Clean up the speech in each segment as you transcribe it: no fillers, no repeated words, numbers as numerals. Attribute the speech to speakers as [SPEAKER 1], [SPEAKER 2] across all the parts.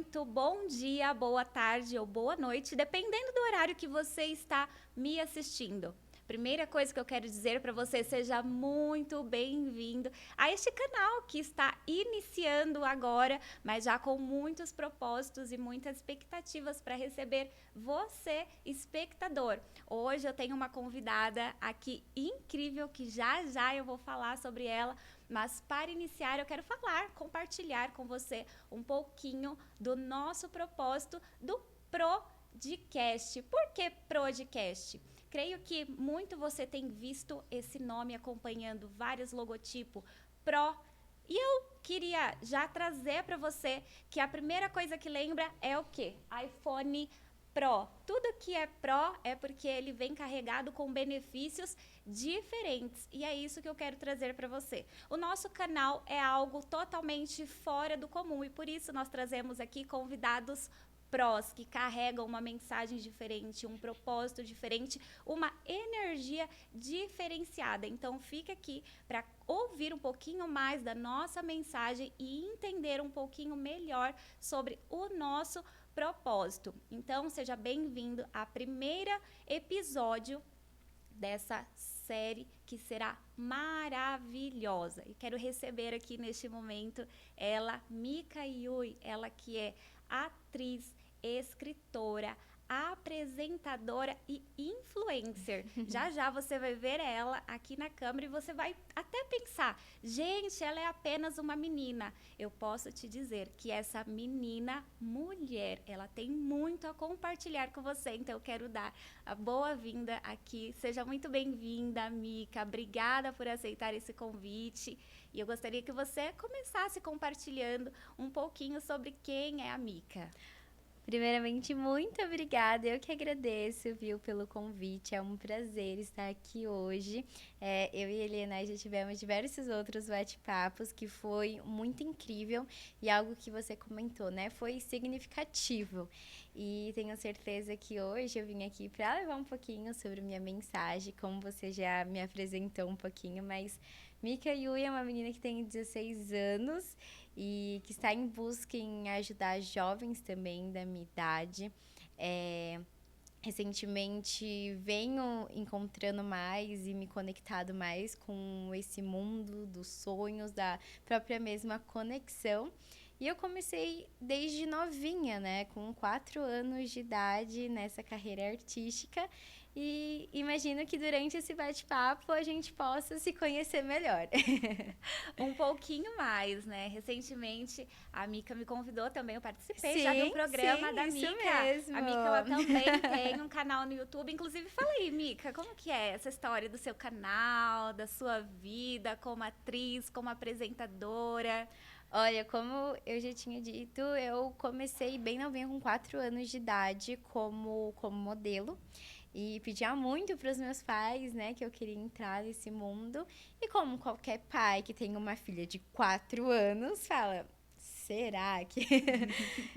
[SPEAKER 1] muito bom dia, boa tarde ou boa noite, dependendo do horário que você está me assistindo. Primeira coisa que eu quero dizer para você, seja muito bem-vindo a este canal que está iniciando agora, mas já com muitos propósitos e muitas expectativas para receber você, espectador. Hoje eu tenho uma convidada aqui incrível que já já eu vou falar sobre ela. Mas para iniciar, eu quero compartilhar com você um pouquinho do nosso propósito do Prodcast. Por que Prodcast? Creio que muito você tem visto esse nome acompanhando vários logotipos Pro. E eu queria já trazer para você que a primeira coisa que lembra é o quê? iPhone Pro. Tudo que é Pro é porque ele vem carregado com benefícios diferentes. E é isso que eu quero trazer para você. O nosso canal é algo totalmente fora do comum e por isso nós trazemos aqui convidados prós que carregam uma mensagem diferente, um propósito diferente, uma energia diferenciada. Então fica aqui para ouvir um pouquinho mais da nossa mensagem e entender um pouquinho melhor sobre o nosso propósito. Então seja bem-vindo ao primeiro episódio dessa série que será maravilhosa. E quero receber aqui neste momento ela, Mika Yui, ela que é atriz, escritora, apresentadora e influencer. Já já você vai ver ela aqui na câmera e você vai até pensar, gente, ela é apenas uma menina. Eu posso te dizer que essa menina, mulher, ela tem muito a compartilhar com você. Então eu quero dar a boa-vinda aqui. Seja muito bem-vinda, Mika. Obrigada por aceitar esse convite. E eu gostaria que você começasse compartilhando um pouquinho sobre quem é a Mika.
[SPEAKER 2] Primeiramente, muito obrigada. Eu que agradeço, viu, pelo convite. É um prazer estar aqui hoje. Eu e a Helena já tivemos diversos outros bate-papos que foi muito incrível e algo que você comentou, né? Foi significativo. E tenho certeza que hoje eu vim aqui para levar um pouquinho sobre minha mensagem, como você já me apresentou um pouquinho, mas Mika Yui é uma menina que tem 16 anos e que está em busca em ajudar jovens também da minha idade. Recentemente venho encontrando mais e me conectado mais com esse mundo dos sonhos, da própria mesma conexão. E eu comecei desde novinha, né, com 4 anos de idade nessa carreira artística. E imagino que durante esse bate-papo a gente possa se conhecer melhor.
[SPEAKER 1] Um pouquinho mais, né? Recentemente, a Mika me convidou também, eu participei já de um
[SPEAKER 2] Sim,
[SPEAKER 1] programa
[SPEAKER 2] sim,
[SPEAKER 1] da
[SPEAKER 2] isso
[SPEAKER 1] Mika.
[SPEAKER 2] mesmo.
[SPEAKER 1] A Mika, ela também tem um canal no YouTube. Inclusive, fala aí, Mika, como que é essa história do seu canal, da sua vida como atriz, como apresentadora?
[SPEAKER 2] Olha, como eu já tinha dito, eu comecei bem novinha, com 4 anos de idade, como modelo. E pedia muito para os meus pais, né, que eu queria entrar nesse mundo. E como qualquer pai que tem uma filha de 4 anos, fala, será que...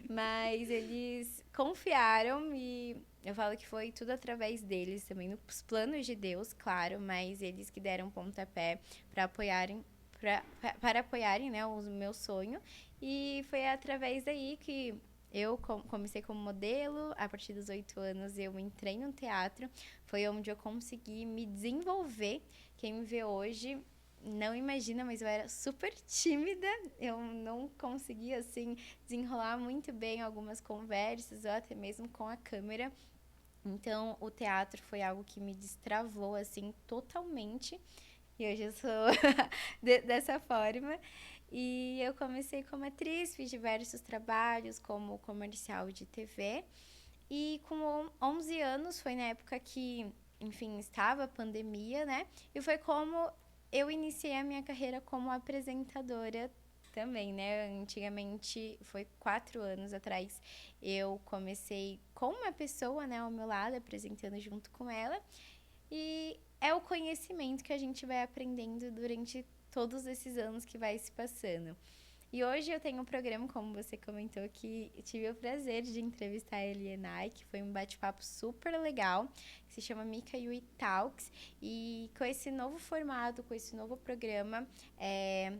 [SPEAKER 2] Mas eles confiaram e eu falo que foi tudo através deles também, nos planos de Deus, claro, mas eles que deram pontapé para apoiarem para apoiarem, né, o meu sonho. E foi através daí que eu comecei como modelo. A partir dos 8 anos eu entrei no teatro. Foi onde eu consegui me desenvolver. Quem me vê hoje não imagina, mas eu era super tímida. Eu não conseguia, assim, desenrolar muito bem algumas conversas ou até mesmo com a câmera. Então, o teatro foi algo que me destravou, assim, totalmente. E hoje eu sou dessa forma. E eu comecei como atriz, fiz diversos trabalhos como comercial de TV. E com 11 anos foi na época que, enfim, estava a pandemia, né? E foi como eu iniciei a minha carreira como apresentadora também, né? Antigamente, foi 4 anos atrás, eu comecei com uma pessoa, né, ao meu lado, apresentando junto com ela. E é o conhecimento que a gente vai aprendendo durante todos esses anos que vai se passando. E hoje eu tenho um programa, como você comentou, que tive o prazer de entrevistar a Elienay, que foi um bate-papo super legal, que se chama Mika Yui Talks. E com esse novo formato, com esse novo programa,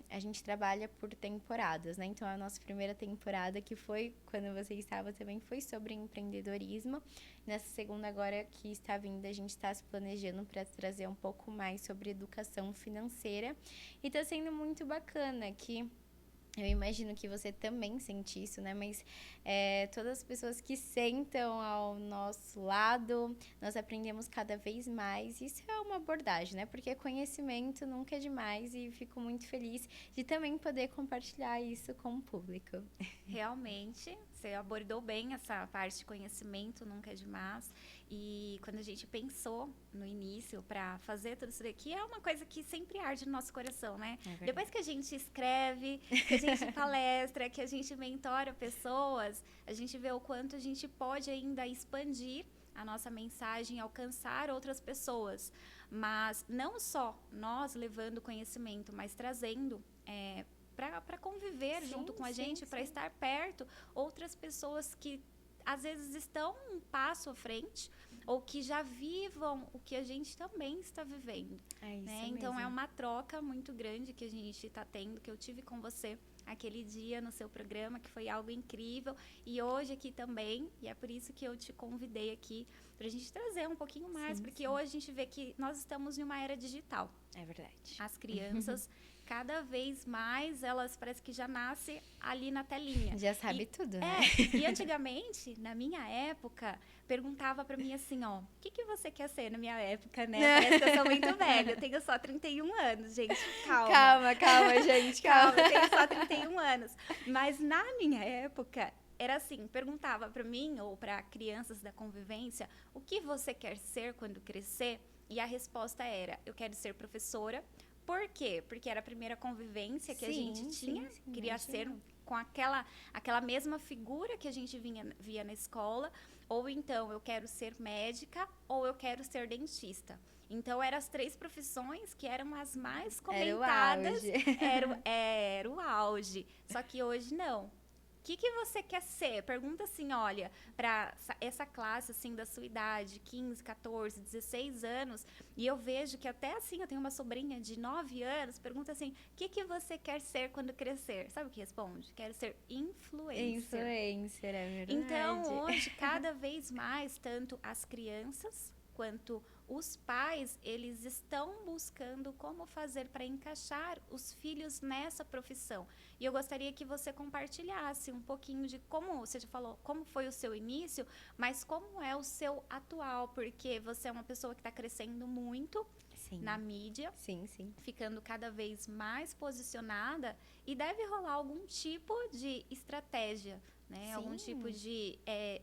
[SPEAKER 2] a gente trabalha por temporadas, né? Então, a nossa primeira temporada, que foi quando você estava também, foi sobre empreendedorismo. Nessa segunda agora que está vindo, a gente está se planejando para trazer um pouco mais sobre educação financeira. E está sendo muito bacana que eu imagino que você também sente isso, né? Mas todas as pessoas que sentam ao nosso lado, nós aprendemos cada vez mais. Isso é uma abordagem, né? Porque conhecimento nunca é demais e fico muito feliz de também poder compartilhar isso com o público.
[SPEAKER 1] Realmente, você abordou bem essa parte de conhecimento, nunca é demais. E quando a gente pensou no início para fazer tudo isso daqui, é uma coisa que sempre arde no nosso coração, né? Depois que a gente escreve, que a gente palestra, que a gente mentora pessoas, a gente vê o quanto a gente pode ainda expandir a nossa mensagem, alcançar outras pessoas. Mas não só nós levando conhecimento, mas trazendo para conviver junto com a gente, para estar perto, outras pessoas que às vezes estão um passo à frente ou que já vivam o que a gente também está vivendo. Né? Então é uma troca muito grande que a gente está tendo, que eu tive com você aquele dia no seu programa, que foi algo incrível, e hoje aqui também, e é por isso que eu te convidei aqui, para a gente trazer um pouquinho mais, porque hoje a gente vê que nós estamos em uma era digital.
[SPEAKER 2] É verdade.
[SPEAKER 1] As crianças, cada vez mais, elas parece que já nascem ali na telinha.
[SPEAKER 2] Já sabe tudo, né?
[SPEAKER 1] E antigamente, na minha época, perguntava pra mim assim, ó, o que você quer ser na minha época, né? Parece que eu sou muito velha, eu tenho só 31 anos, gente, calma.
[SPEAKER 2] Calma, gente, calma.
[SPEAKER 1] Eu tenho só 31 anos. Mas na minha época, era assim, perguntava pra mim ou pra crianças da convivência, o que você quer ser quando crescer? E a resposta era, eu quero ser professora. Por quê? Porque era a primeira convivência que a gente tinha, queria ser com aquela mesma figura que a gente via na escola, ou então eu quero ser médica, ou eu quero ser dentista. Então, eram as 3 profissões que eram as mais comentadas. Era o auge. Só que hoje não. O que você quer ser? Pergunta assim, olha, para essa classe assim da sua idade, 15, 14, 16 anos, e eu vejo que até assim, eu tenho uma sobrinha de 9 anos, pergunta assim, o que você quer ser quando crescer? Sabe o que responde? Quero ser influencer.
[SPEAKER 2] Influencer, é verdade.
[SPEAKER 1] Então, hoje, cada vez mais, tanto as crianças quanto os pais, eles estão buscando como fazer para encaixar os filhos nessa profissão. E eu gostaria que você compartilhasse um pouquinho de como, você já falou, como foi o seu início, mas como é o seu atual, porque você é uma pessoa que está crescendo muito na mídia, ficando cada vez mais posicionada e deve rolar algum tipo de estratégia, né? Algum tipo de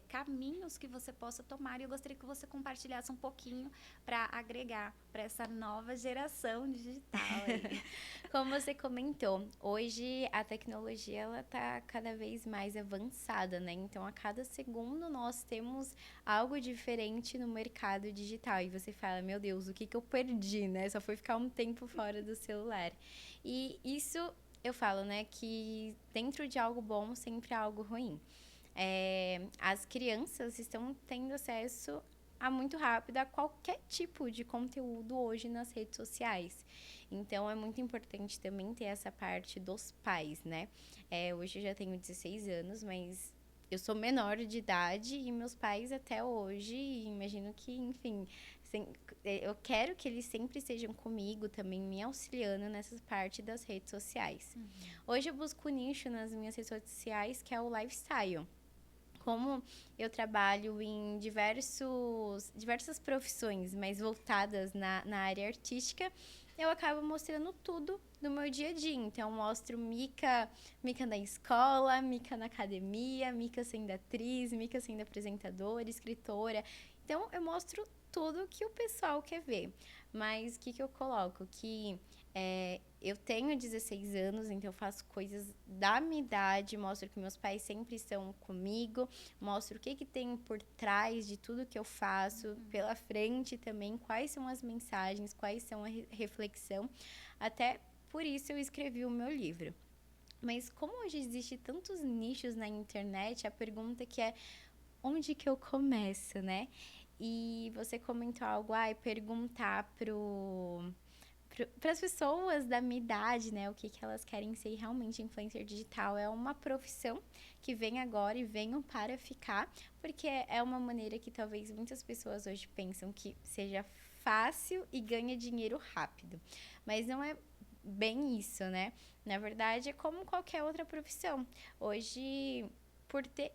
[SPEAKER 1] caminhos que você possa tomar, e eu gostaria que você compartilhasse um pouquinho para agregar para essa nova geração digital aí.
[SPEAKER 2] Como você comentou, hoje a tecnologia ela tá cada vez mais avançada, né? Então, a cada segundo nós temos algo diferente no mercado digital. E você fala, meu Deus, o que eu perdi, né? Só foi ficar um tempo fora do celular. E isso eu falo, né, que dentro de algo bom sempre há algo ruim. As crianças estão tendo acesso muito rápido a qualquer tipo de conteúdo hoje nas redes sociais. Então, é muito importante também ter essa parte dos pais, né? Hoje eu já tenho 16 anos, mas eu sou menor de idade e meus pais até hoje, imagino que, enfim, eu quero que eles sempre estejam comigo também, me auxiliando nessa parte das redes sociais. Hoje eu busco um nicho nas minhas redes sociais, que é o lifestyle. Como eu trabalho em diversas profissões, mas voltadas na área artística, eu acabo mostrando tudo do meu dia a dia. Então, eu mostro Mika na escola, Mika na academia, Mika sendo atriz, Mika sendo apresentadora, escritora. Então, eu mostro tudo que o pessoal quer ver. Mas o que eu coloco? Que eu tenho 16 anos, então eu faço coisas da minha idade, mostro que meus pais sempre estão comigo, mostro o que tem por trás de tudo que eu faço, pela frente também, quais são as mensagens, quais são a reflexão. Até por isso eu escrevi o meu livro. Mas como hoje existe tantos nichos na internet, a pergunta que é onde que eu começo, né? E você comentou algo, perguntar para as pessoas da minha idade, né, o que elas querem ser realmente influencer digital. É uma profissão que vem agora e venham para ficar, porque é uma maneira que talvez muitas pessoas hoje pensam que seja fácil e ganha dinheiro rápido. Mas não é bem isso, né? Na verdade, é como qualquer outra profissão. Hoje,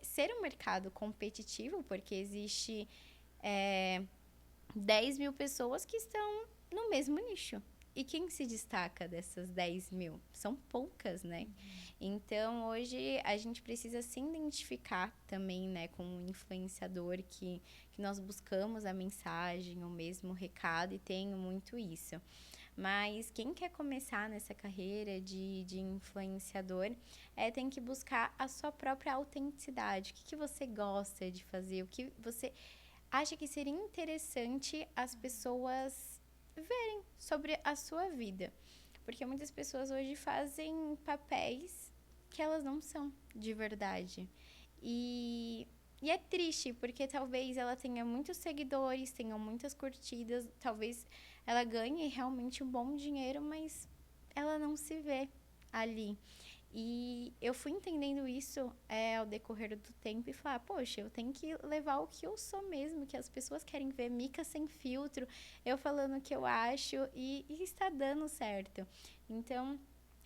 [SPEAKER 2] ser um mercado competitivo, porque existe 10 mil pessoas que estão no mesmo nicho. E quem se destaca dessas 10 mil? São poucas, né? Então, hoje, a gente precisa se identificar também, né, com um influenciador que nós buscamos a mensagem, o mesmo recado, e tenho muito isso. Mas quem quer começar nessa carreira de influenciador tem que buscar a sua própria autenticidade. O que você gosta de fazer? O que você acha que seria interessante as pessoas verem sobre a sua vida? Porque muitas pessoas hoje fazem papéis que elas não são de verdade. E é triste, porque talvez ela tenha muitos seguidores, tenha muitas curtidas, talvez ela ganhe realmente um bom dinheiro, mas ela não se vê ali. E eu fui entendendo isso ao decorrer do tempo e falar, poxa, eu tenho que levar o que eu sou mesmo, que as pessoas querem ver, Mica sem filtro, eu falando o que eu acho e está dando certo. Então,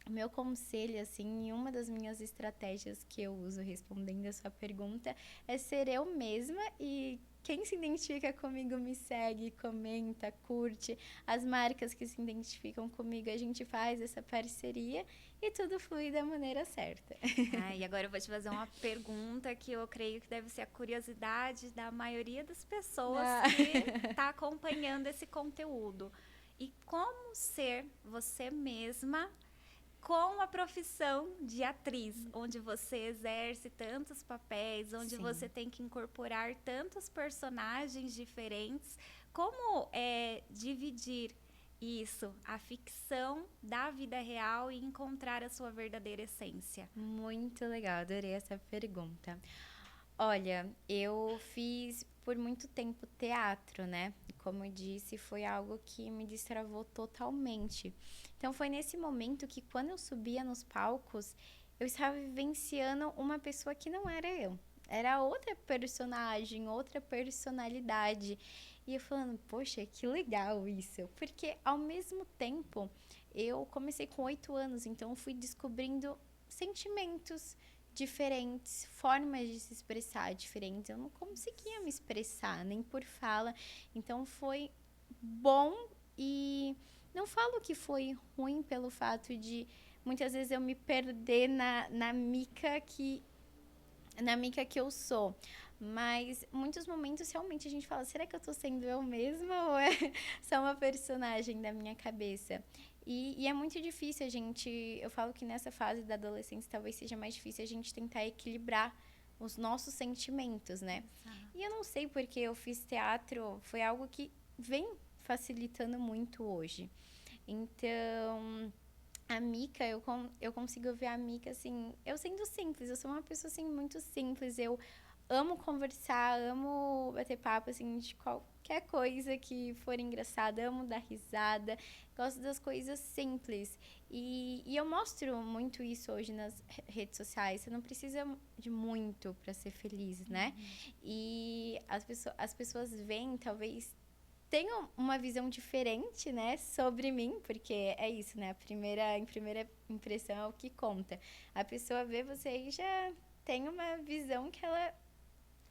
[SPEAKER 2] meu conselho, assim, e uma das minhas estratégias que eu uso respondendo a sua pergunta é ser eu mesma, e quem se identifica comigo me segue, comenta, curte. As marcas que se identificam comigo, a gente faz essa parceria e tudo flui da maneira certa.
[SPEAKER 1] E agora eu vou te fazer uma pergunta que eu creio que deve ser a curiosidade da maioria das pessoas que está acompanhando esse conteúdo. E como ser você mesma com a profissão de atriz, onde você exerce tantos papéis, onde
[SPEAKER 2] Sim.
[SPEAKER 1] você tem que incorporar tantos personagens diferentes, como dividir isso, a ficção da vida real, e encontrar a sua verdadeira essência?
[SPEAKER 2] Muito legal, adorei essa pergunta. Olha, eu fiz por muito tempo teatro, né? E como eu disse, foi algo que me destravou totalmente. Então foi nesse momento que quando eu subia nos palcos, eu estava vivenciando uma pessoa que não era eu. Era outra personagem, outra personalidade. E eu falando, poxa, que legal isso. Porque ao mesmo tempo, eu comecei com 8 anos, então eu fui descobrindo sentimentos diferentes, formas de se expressar diferentes. Eu não conseguia me expressar, nem por fala. Então foi bom, e não falo que foi ruim pelo fato de muitas vezes eu me perder na Mica que eu sou. Mas muitos momentos realmente a gente fala, será que eu tô sendo eu mesma ou é só uma personagem da minha cabeça? E é muito difícil eu falo que nessa fase da adolescência talvez seja mais difícil a gente tentar equilibrar os nossos sentimentos, né?
[SPEAKER 1] Exato.
[SPEAKER 2] E eu não sei porque eu fiz teatro, foi algo que vem facilitando muito hoje. Então, a Mica, eu consigo ver a Mica, assim, eu sendo simples, eu sou uma pessoa, assim, muito simples, eu amo conversar, amo bater papo, assim, de qualquer coisa que for engraçada, amo dar risada, gosto das coisas simples. E eu mostro muito isso hoje nas redes sociais, você não precisa de muito para ser feliz, né? E as pessoas veem, talvez, tenham uma visão diferente, né, sobre mim, porque é isso, né, a primeira impressão é o que conta. A pessoa vê você e já tem uma visão que ela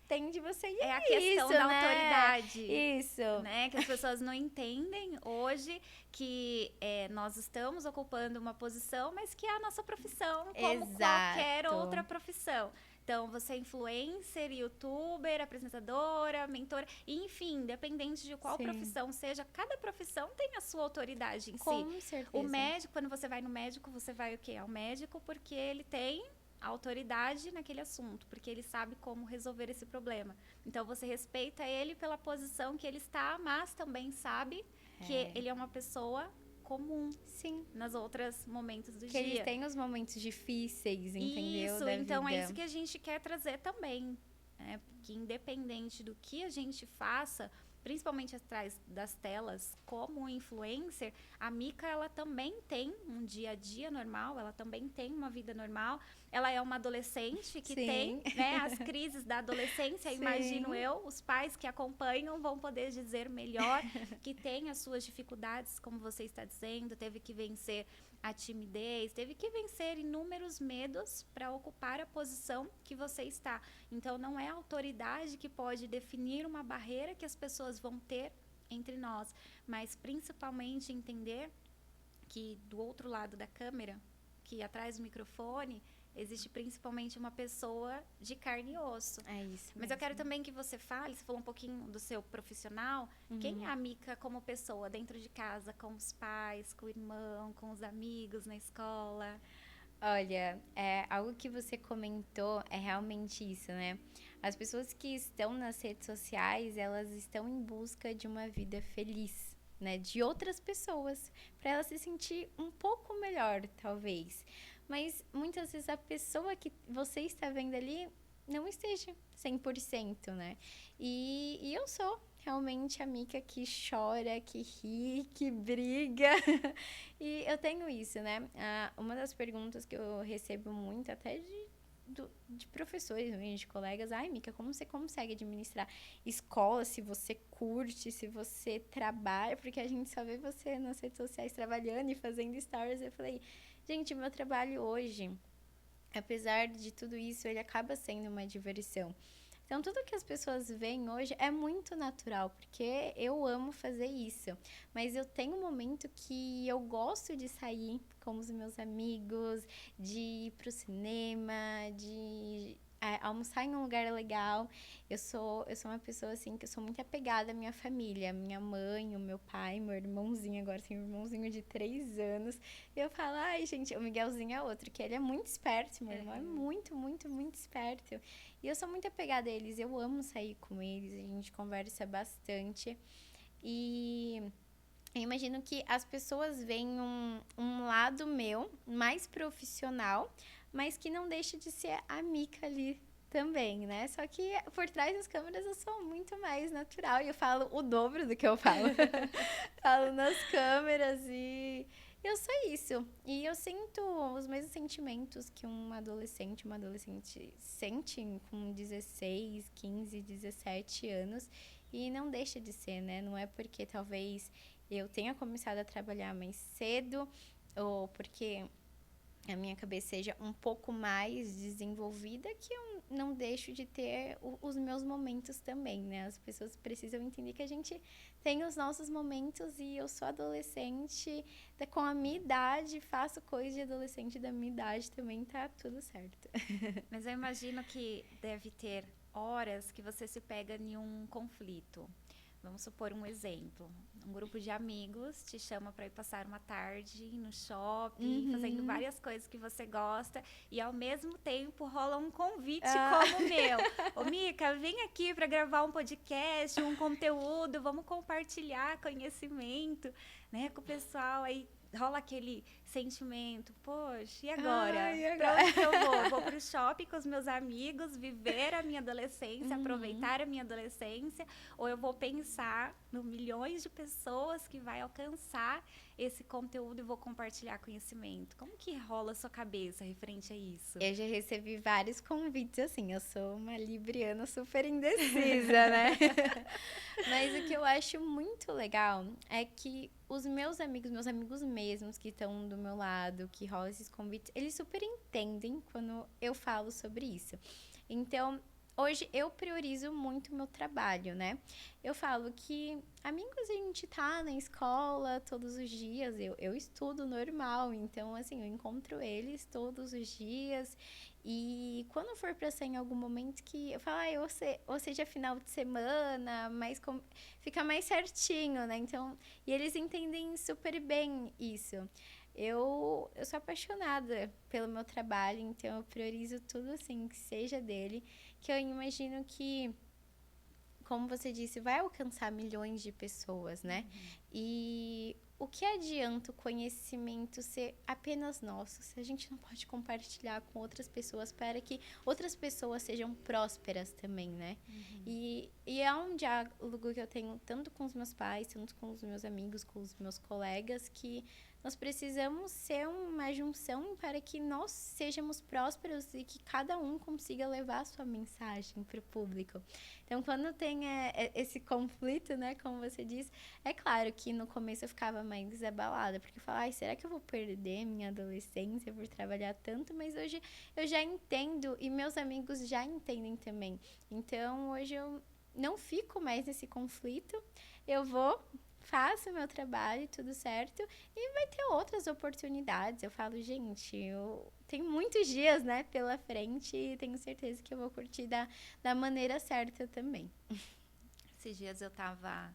[SPEAKER 2] tem de você, e
[SPEAKER 1] É a questão
[SPEAKER 2] isso,
[SPEAKER 1] da
[SPEAKER 2] né?
[SPEAKER 1] autoridade.
[SPEAKER 2] Isso.
[SPEAKER 1] Né? Que as pessoas não entendem hoje que nós estamos ocupando uma posição, mas que é a nossa profissão, como qualquer outra profissão. Então, você é influencer, youtuber, apresentadora, mentora, enfim, independente de qual profissão seja, cada profissão tem a sua autoridade em si.
[SPEAKER 2] Com certeza.
[SPEAKER 1] O médico, quando você vai no médico, você vai o quê? Ao médico porque ele tem autoridade naquele assunto, porque ele sabe como resolver esse problema. Então, você respeita ele pela posição que ele está, mas também sabe que ele é uma pessoa comum
[SPEAKER 2] Sim.
[SPEAKER 1] nas outras momentos do
[SPEAKER 2] Que
[SPEAKER 1] dia.
[SPEAKER 2] eles têm os momentos difíceis, entendeu?
[SPEAKER 1] Isso,
[SPEAKER 2] da
[SPEAKER 1] então
[SPEAKER 2] vida.
[SPEAKER 1] é isso que a gente quer trazer também, né? Que independente do que a gente faça, principalmente atrás das telas, como influencer, a Mica, ela também tem um dia a dia normal, ela também tem uma vida normal. Ela é uma adolescente que tem,
[SPEAKER 2] Sim.
[SPEAKER 1] né, as crises da adolescência, imagino
[SPEAKER 2] Sim.
[SPEAKER 1] eu. Os pais que acompanham vão poder dizer melhor, que tem as suas dificuldades, como você está dizendo, teve que vencer a timidez, teve que vencer inúmeros medos para ocupar a posição que você está. Então, não é a autoridade que pode definir uma barreira que as pessoas vão ter entre nós, mas principalmente entender que do outro lado da câmera, que atrás do microfone, existe principalmente uma pessoa de carne e osso.
[SPEAKER 2] É isso
[SPEAKER 1] Mas
[SPEAKER 2] mesmo.
[SPEAKER 1] eu quero também que você fale, você falou um pouquinho do seu profissional, quem é a Mica como pessoa dentro de casa, com os pais, com o irmão, com os amigos na escola?
[SPEAKER 2] Olha, algo que você comentou é realmente isso, né? As pessoas que estão nas redes sociais, elas estão em busca de uma vida feliz, né? De outras pessoas, para ela se sentir um pouco melhor, talvez. Mas muitas vezes a pessoa que você está vendo ali não esteja 100%, né? E eu sou realmente a Mica que chora, que ri, que briga. E eu tenho isso, né? Uma das perguntas que eu recebo muito, até de professores, de colegas, ai, Mica, como você consegue administrar escola, se você curte, se você trabalha, porque a gente só vê você nas redes sociais trabalhando e fazendo stories. Eu falei, gente, meu trabalho hoje, apesar de tudo isso, ele acaba sendo uma diversão. Então, tudo que as pessoas veem hoje é muito natural, porque eu amo fazer isso. Mas eu tenho um momento que eu gosto de sair com os meus amigos, de ir pro cinema, de almoçar em um lugar legal. Eu sou uma pessoa, assim, que eu sou muito apegada à minha família. Minha mãe, o meu pai, meu irmãozinho. Agora tem um irmãozinho de 3 anos. E eu falo, ai, gente, o Miguelzinho é outro, que ele é muito esperto. Meu irmão é muito, muito, muito esperto. E eu sou muito apegada a eles, eu amo sair com eles, a gente conversa bastante. E eu imagino que as pessoas veem um lado meu, mais profissional, mas que não deixa de ser a Mica ali também, né? Só que por trás das câmeras eu sou muito mais natural e eu falo o dobro do que eu falo. Falo nas câmeras e eu sou isso. E eu sinto os mesmos sentimentos que uma adolescente sente com 16, 15, 17 anos. E não deixa de ser, né? Não é porque talvez eu tenha começado a trabalhar mais cedo ou porque a minha cabeça seja um pouco mais desenvolvida que eu não deixo de ter os meus momentos também, né? As pessoas precisam entender que a gente tem os nossos momentos e eu sou adolescente com a minha idade, faço coisa de adolescente da minha idade também, tá tudo certo.
[SPEAKER 1] Mas eu imagino que deve ter horas que você se pega em um conflito. Vamos supor um exemplo. Um grupo de amigos te chama para ir passar uma tarde no shopping, fazendo várias coisas que você gosta, e ao mesmo tempo rola um convite como o meu. Ô, Mica, vem aqui para gravar um podcast, um conteúdo, vamos compartilhar conhecimento, né, com o pessoal. Aí rola aquele sentimento, poxa, e agora?
[SPEAKER 2] Ai, e
[SPEAKER 1] Pra
[SPEAKER 2] agora?
[SPEAKER 1] onde que eu vou? Eu vou pro shopping com os meus amigos, viver a minha adolescência, aproveitar a minha adolescência, ou eu vou pensar no milhões de pessoas que vai alcançar esse conteúdo e vou compartilhar conhecimento? Como que rola a sua cabeça referente a isso?
[SPEAKER 2] Eu já recebi vários convites, assim, eu sou uma libriana super indecisa, né? Mas o que eu acho muito legal é que os meus amigos mesmos que estão do meu lado, que rolam esses convites, eles super entendem quando eu falo sobre isso. Então, hoje eu priorizo muito o meu trabalho, né? Eu falo que amigos a gente tá na escola todos os dias, eu estudo normal, então assim, eu encontro eles todos os dias e quando for pra sair em algum momento que eu falo, ou seja final de semana, mas fica mais certinho, né? Então, e eles entendem super bem isso. Eu sou apaixonada pelo meu trabalho, então eu priorizo tudo assim, que seja dele, que eu imagino que, como você disse, vai alcançar milhões de pessoas, né? E o que adianta o conhecimento ser apenas nosso, se a gente não pode compartilhar com outras pessoas para que outras pessoas sejam prósperas também, né? E é um diálogo que eu tenho tanto com os meus pais, tanto com os meus amigos, com os meus colegas, que nós precisamos ser uma junção para que nós sejamos prósperos e que cada um consiga levar a sua mensagem para o público. Então, quando tem esse conflito, né, como você disse, é claro que no começo eu ficava mais abalada, porque eu falava, ai, será que eu vou perder minha adolescência por trabalhar tanto? Mas hoje eu já entendo e meus amigos já entendem também. Então, hoje eu não fico mais nesse conflito, eu vou, faço o meu trabalho, tudo certo, e vai ter outras oportunidades. Eu falo, gente, eu tenho muitos dias, né, pela frente e tenho certeza que eu vou curtir da maneira certa também.
[SPEAKER 1] Esses dias eu tava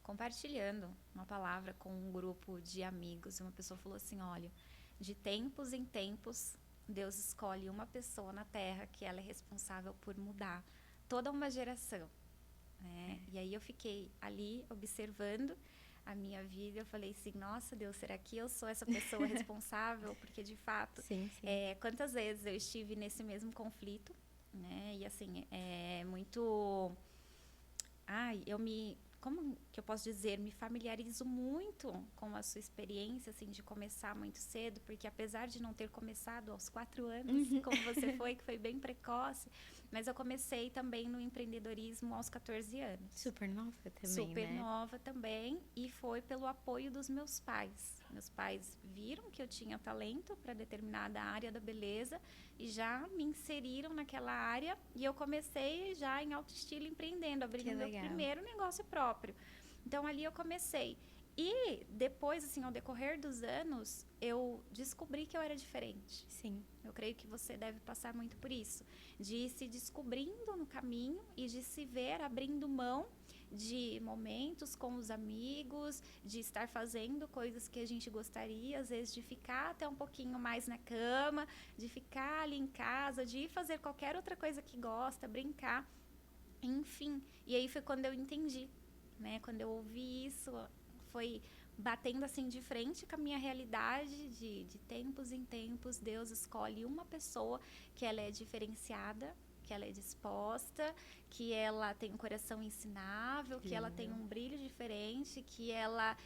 [SPEAKER 1] compartilhando uma palavra com um grupo de amigos e uma pessoa falou assim, olha, de tempos em tempos, Deus escolhe uma pessoa na Terra que ela é responsável por mudar toda uma geração, né? E aí eu fiquei ali observando a minha vida, eu falei assim, nossa Deus, será que eu sou essa pessoa responsável? Porque de fato,
[SPEAKER 2] Sim.
[SPEAKER 1] quantas vezes eu estive nesse mesmo conflito, né? E assim, é muito... Ai, como que eu posso dizer, me familiarizo muito com a sua experiência, assim, de começar muito cedo, porque apesar de não ter começado aos 4 anos, como você foi, que foi bem precoce, mas eu comecei também no empreendedorismo aos 14 anos.
[SPEAKER 2] Super nova também,
[SPEAKER 1] Super
[SPEAKER 2] né?
[SPEAKER 1] nova também, e foi pelo apoio dos meus pais. Meus pais viram que eu tinha talento para determinada área da beleza e já me inseriram naquela área e eu comecei já em alto estilo empreendendo, abrindo meu primeiro negócio próprio. Então ali eu comecei. E depois, assim, ao decorrer dos anos, eu descobri que eu era diferente.
[SPEAKER 2] Sim.
[SPEAKER 1] Eu creio que você deve passar muito por isso, de ir se descobrindo no caminho e de se ver abrindo mão de momentos com os amigos, de estar fazendo coisas que a gente gostaria, às vezes de ficar até um pouquinho mais na cama, de ficar ali em casa, de ir fazer qualquer outra coisa que gosta, brincar, enfim. E aí foi quando eu entendi, né? Quando eu ouvi isso, foi batendo assim de frente com a minha realidade de tempos em tempos, Deus escolhe uma pessoa que ela é diferenciada, que ela é disposta, que ela tem um coração ensinável, que ela tem um brilho diferente, que ela,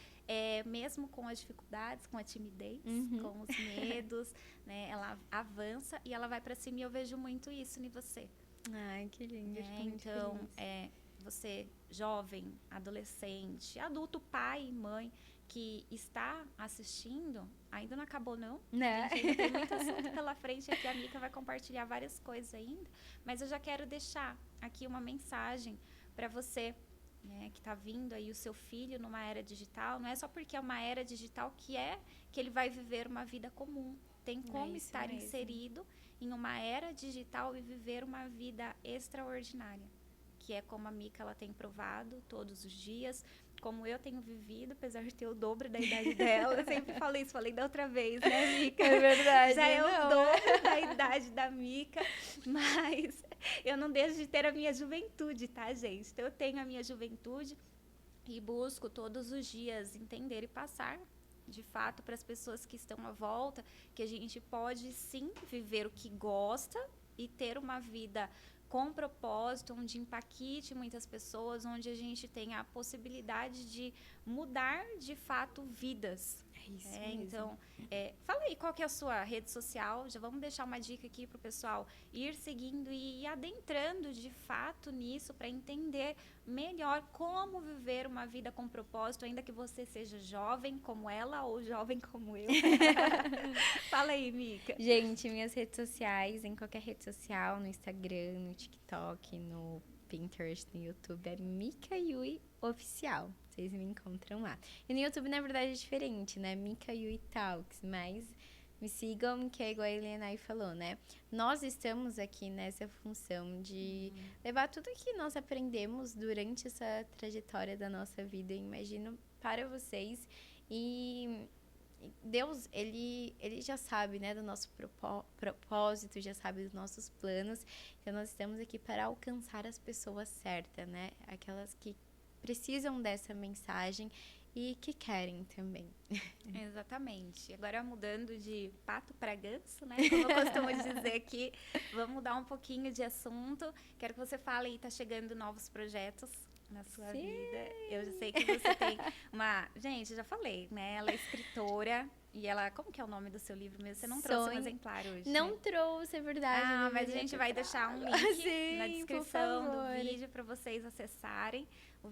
[SPEAKER 1] mesmo com as dificuldades, com a timidez, com os medos, né, ela avança e ela vai para cima e eu vejo muito isso em você.
[SPEAKER 2] Ai, que lindo.
[SPEAKER 1] Então, você jovem, adolescente, adulto, pai, mãe, que está assistindo, ainda não acabou não,
[SPEAKER 2] né?
[SPEAKER 1] A gente ainda tem muito assunto pela frente aqui, a Mica vai compartilhar várias coisas ainda, mas eu já quero deixar aqui uma mensagem para você, né, que está vindo aí o seu filho numa era digital, não é só porque é uma era digital que ele vai viver uma vida comum, tem como estar inserido em uma era digital e viver uma vida extraordinária, que é como a Mica ela tem provado todos os dias, como eu tenho vivido, apesar de ter o dobro da idade dela. Eu sempre falei isso, falei da outra vez, né, Mica?
[SPEAKER 2] É verdade.
[SPEAKER 1] Já é o dobro da idade da Mica, mas eu não deixo de ter a minha juventude, tá, gente? Então, eu tenho a minha juventude e busco todos os dias entender e passar, de fato, para as pessoas que estão à volta, que a gente pode, sim, viver o que gosta e ter uma vida com propósito, onde impacte muitas pessoas, onde a gente tenha a possibilidade de mudar, de fato, vidas.
[SPEAKER 2] É isso mesmo.
[SPEAKER 1] Então, fala aí qual que é a sua rede social, já vamos deixar uma dica aqui para o pessoal ir seguindo e ir adentrando, de fato, nisso, para entender melhor como viver uma vida com propósito, ainda que você seja jovem como ela ou jovem como eu. Fala aí, Mica.
[SPEAKER 2] Gente, minhas redes sociais, em qualquer rede social, no Instagram, no TikTok, no Pinterest, no YouTube, é Mica Yui Oficial. Vocês me encontram lá. E no YouTube, na verdade, é diferente, né? Mica Yui Talks, mas me sigam, que é igual a Helena falou, né? Nós estamos aqui nessa função de levar tudo que nós aprendemos durante essa trajetória da nossa vida, imagino, para vocês. E Deus, ele já sabe, né, do nosso propósito, já sabe dos nossos planos. Então, nós estamos aqui para alcançar as pessoas certas, né? Aquelas que precisam dessa mensagem e que querem também.
[SPEAKER 1] Exatamente. Agora mudando de pato para ganso, né? Como eu costumo dizer aqui, vamos mudar um pouquinho de assunto. Quero que você fale aí, tá chegando novos projetos na sua
[SPEAKER 2] Sim.
[SPEAKER 1] vida. Eu já sei que você tem uma... Gente, eu já falei, né? Ela é escritora e ela... Como que é o nome do seu livro mesmo? Você não trouxe um exemplar hoje,
[SPEAKER 2] Não
[SPEAKER 1] né?
[SPEAKER 2] trouxe, é verdade.
[SPEAKER 1] Ah, mas a
[SPEAKER 2] deveria
[SPEAKER 1] gente
[SPEAKER 2] ter
[SPEAKER 1] vai deixar um
[SPEAKER 2] trago.
[SPEAKER 1] link
[SPEAKER 2] Sim,
[SPEAKER 1] na
[SPEAKER 2] por
[SPEAKER 1] descrição do
[SPEAKER 2] favor.
[SPEAKER 1] vídeo para vocês acessarem o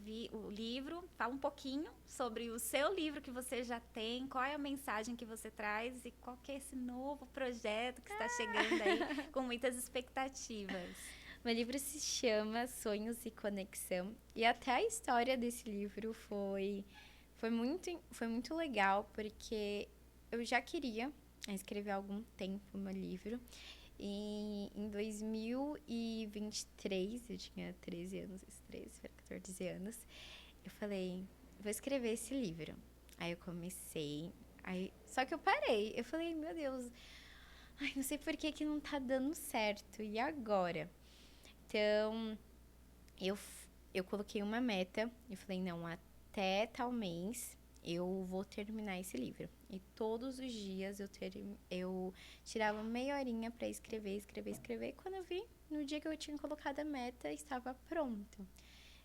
[SPEAKER 1] livro. Fala um pouquinho sobre o seu livro que você já tem, qual é a mensagem que você traz e qual que é esse novo projeto que está chegando aí com muitas expectativas.
[SPEAKER 2] Meu livro se chama Sonhos e Conexão. E até a história desse livro foi muito legal, porque eu já queria escrever há algum tempo o meu livro. E em 2023, eu tinha 13 anos, 13 para 14 anos, eu falei, vou escrever esse livro. Aí eu comecei, só que eu parei. Eu falei, meu Deus, não sei por que não tá dando certo. E agora? Então, eu, eu coloquei uma meta e falei, não, até tal mês eu vou terminar esse livro. E todos os dias eu tirava meia horinha para escrever. E quando eu vi, no dia que eu tinha colocado a meta, estava pronto.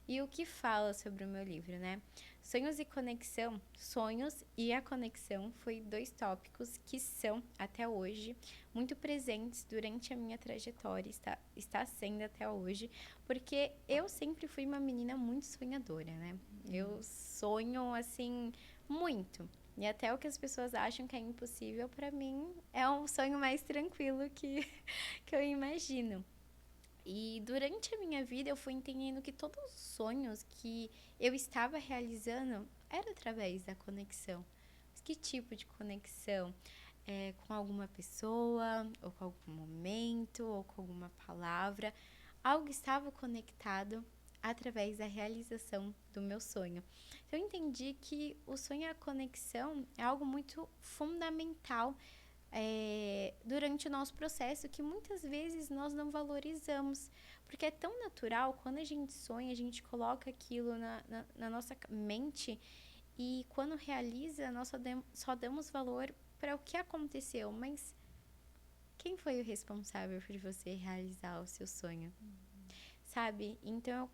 [SPEAKER 2] E o que fala sobre o meu livro, né? Sonhos e conexão, sonhos e a conexão foi 2 tópicos que são, até hoje, muito presentes durante a minha trajetória, está sendo até hoje, porque eu sempre fui uma menina muito sonhadora, né? Eu sonho, assim, muito. E até o que as pessoas acham que é impossível, para mim, é um sonho mais tranquilo que eu imagino. E durante a minha vida eu fui entendendo que todos os sonhos que eu estava realizando era através da conexão. Mas que tipo de conexão? Com alguma pessoa, ou com algum momento, ou com alguma palavra. Algo estava conectado através da realização do meu sonho. Então eu entendi que o sonho e a conexão é algo muito fundamental durante o nosso processo, que muitas vezes nós não valorizamos, porque é tão natural. Quando a gente sonha, a gente coloca aquilo na nossa mente, e quando realiza, nós só damos valor para o que aconteceu, mas quem foi o responsável por você realizar o seu sonho? Sabe? Então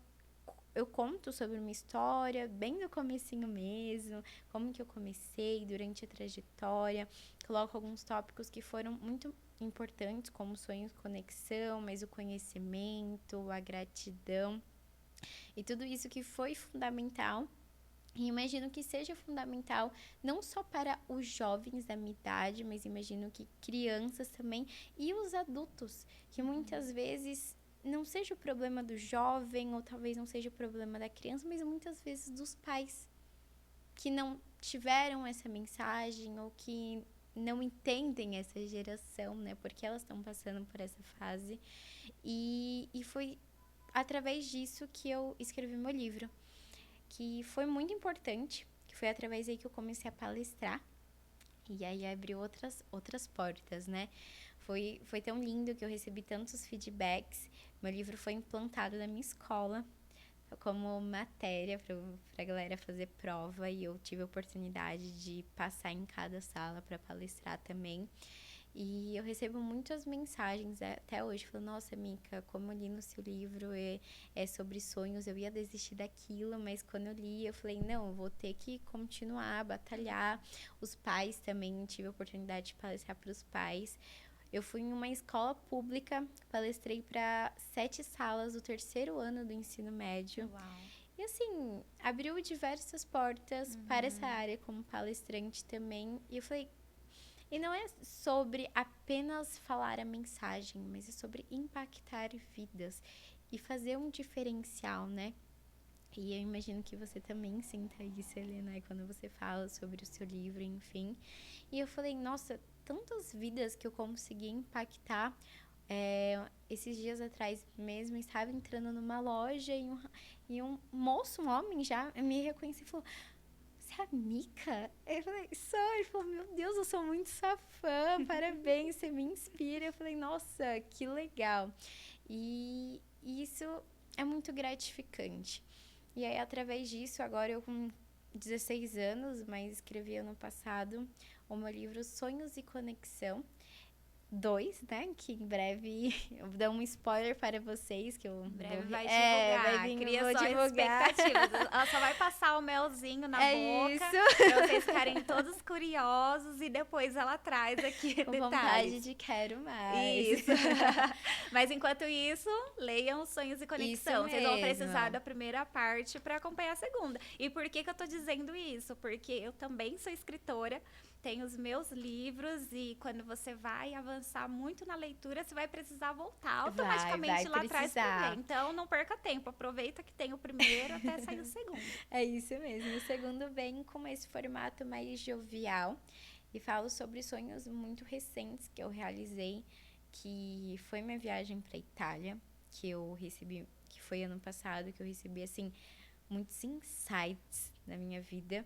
[SPEAKER 2] eu conto sobre uma história bem do comecinho mesmo, como que eu comecei durante a trajetória, coloco alguns tópicos que foram muito importantes, como sonhos, conexão, mas o conhecimento, a gratidão e tudo isso que foi fundamental. E imagino que seja fundamental não só para os jovens da minha idade, mas imagino que crianças também e os adultos, que muitas vezes não seja o problema do jovem, ou talvez não seja o problema da criança, mas muitas vezes dos pais que não tiveram essa mensagem ou que não entendem essa geração, né? Porque elas estão passando por essa fase. E foi através disso que eu escrevi meu livro, que foi muito importante, que foi através aí que eu comecei a palestrar. E aí abriu outras portas, né? Foi tão lindo que eu recebi tantos feedbacks. Meu livro foi implantado na minha escola como matéria para a galera fazer prova, e eu tive a oportunidade de passar em cada sala para palestrar também. E eu recebo muitas mensagens até hoje, falando, nossa, Mica, como eu li no seu livro, é sobre sonhos, eu ia desistir daquilo, mas quando eu li, eu falei, não, eu vou ter que continuar, batalhar. Os pais também, tive a oportunidade de palestrar para os pais. Eu fui em uma escola pública, palestrei para 7 salas do 3º ano do ensino médio.
[SPEAKER 1] Uau.
[SPEAKER 2] E assim, abriu diversas portas para essa área como palestrante também. E eu falei, e não é sobre apenas falar a mensagem, mas é sobre impactar vidas e fazer um diferencial, né? E eu imagino que você também sinta isso, Helena, quando você fala sobre o seu livro, enfim. E eu falei, nossa, tantas vidas que eu consegui impactar. Esses dias atrás mesmo, estava entrando numa loja e um moço, um homem já, me reconheceu e falou, você é a Mica? Eu falei, sou. Ele falou, meu Deus, eu sou muito sua fã, parabéns, você me inspira. Eu falei, nossa, que legal. E isso é muito gratificante. E aí, através disso, agora eu com 16 anos, mas escrevi ano passado o meu livro Sonhos e Conexão 2, né? Que em breve eu vou dar um spoiler para vocês que eu
[SPEAKER 1] Em breve
[SPEAKER 2] vou,
[SPEAKER 1] vai divulgar.
[SPEAKER 2] vai vir, eu
[SPEAKER 1] Cria
[SPEAKER 2] vou
[SPEAKER 1] só
[SPEAKER 2] divulgar.
[SPEAKER 1] expectativas. Ela só vai passar o melzinho na boca
[SPEAKER 2] Isso.
[SPEAKER 1] pra vocês ficarem todos curiosos e depois ela traz aqui
[SPEAKER 2] Com
[SPEAKER 1] detalhes.
[SPEAKER 2] vontade de quero mais.
[SPEAKER 1] Isso. Mas enquanto isso, leiam Sonhos e Conexão. Vocês vão precisar
[SPEAKER 2] mesmo.
[SPEAKER 1] da primeira parte para acompanhar a segunda. E por que eu tô dizendo isso? Porque eu também sou escritora, tenho os meus livros e quando você vai avançar muito na leitura, você vai precisar voltar automaticamente
[SPEAKER 2] vai
[SPEAKER 1] lá atrás para
[SPEAKER 2] precisar.
[SPEAKER 1] ler. Então não perca tempo, aproveita que tem o primeiro até sair o segundo.
[SPEAKER 2] É isso mesmo. O segundo vem com esse formato mais jovial e falo sobre sonhos muito recentes que eu realizei, que foi minha viagem para Itália, que eu recebi, que foi ano passado, que eu recebi assim muitos insights na minha vida.